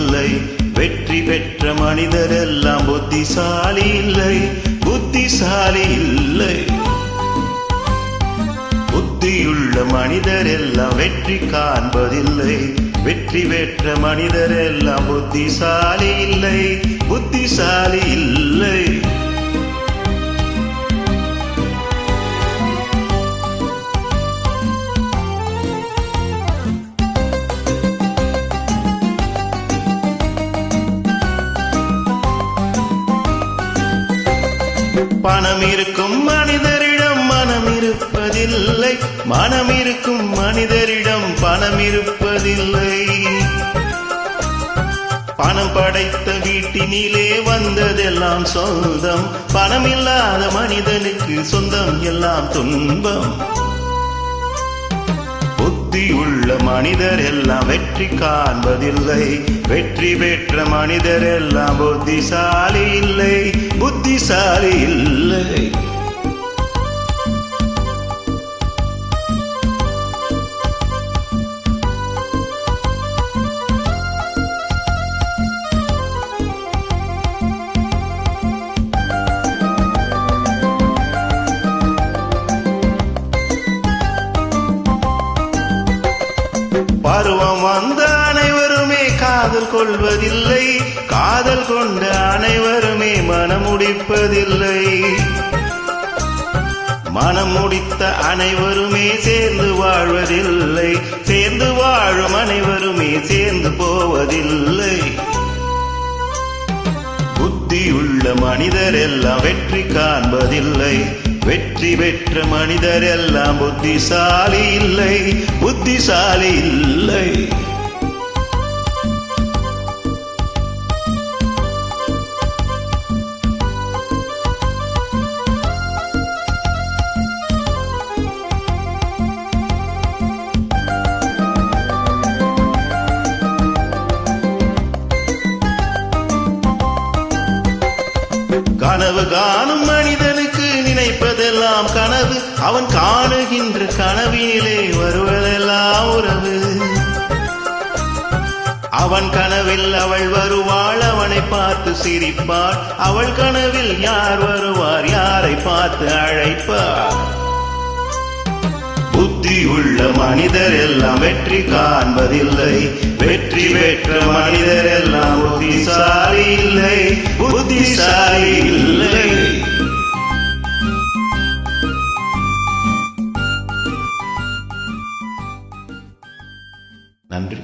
இல்லை. வெற்றி பெற்ற மனிதர் எல்லாம் புத்திசாலி இல்லை, புத்திசாலி இல்லை. புத்தியுள்ள மனிதர் எல்லாம் வெற்றி காண்பதில்லை. வெற்றி பெற்ற மனிதர் எல்லாம் புத்திசாலி இல்லை, புத்திசாலி இல்லை. பணம் இருக்கும் மனிதரிடம் மனம் இருப்பதில்லை, மனம் இருக்கும் மனிதரிடம் பணம் இருப்பதில்லை. பணம் படைத்த வீட்டினிலே வந்ததெல்லாம் சொந்தம், பணம் இல்லாத மனிதனுக்கு சொந்தம் எல்லாம் துன்பம். புத்தியுள்ள மனிதர் எல்லாம் வெற்றி காண்பதில்லை. வெற்றி பெற்ற மனிதர் எல்லாம் புத்திசாலி இல்லை, புத்திசாலி இல்லை. பருவம் வந்த அனைவருமே காதல் கொள்வதில்லை, காதல் கொண்ட அனைவருமே மனம் முடிப்பதில்லை. மனம் முடித்த அனைவருமே சேர்ந்து வாழ்வதில்லை, சேர்ந்து வாழும் அனைவருமே சேர்ந்து போவதில்லை. புத்தியுள்ள மனிதர் எல்லாம் வெற்றி காண்பதில்லை. வெற்றி பெற்ற மனிதர் எல்லாம் புத்திசாலி இல்லை, புத்திசாலி இல்லை. கனவு காணும் மனிதனுக்கு நினைப்பதெல்லாம் கனவு, அவன் காணுகின்ற கனவினிலே வருவதெல்லாம் உறவு. அவன் கனவில் அவள் வருவாள், அவனை பார்த்து சிரிப்பாள். அவள் கனவில் யார் வருவார், யாரை பார்த்து அழைப்பார். புத்தியுள்ள மனிதர் எல்லாம் வெற்றி காண்பதில்லை. வெற்றி பெற்ற மனிதர் எல்லாம் புத்திசாலி இல்லை, புத்திசாலி இல்லை. நன்றி.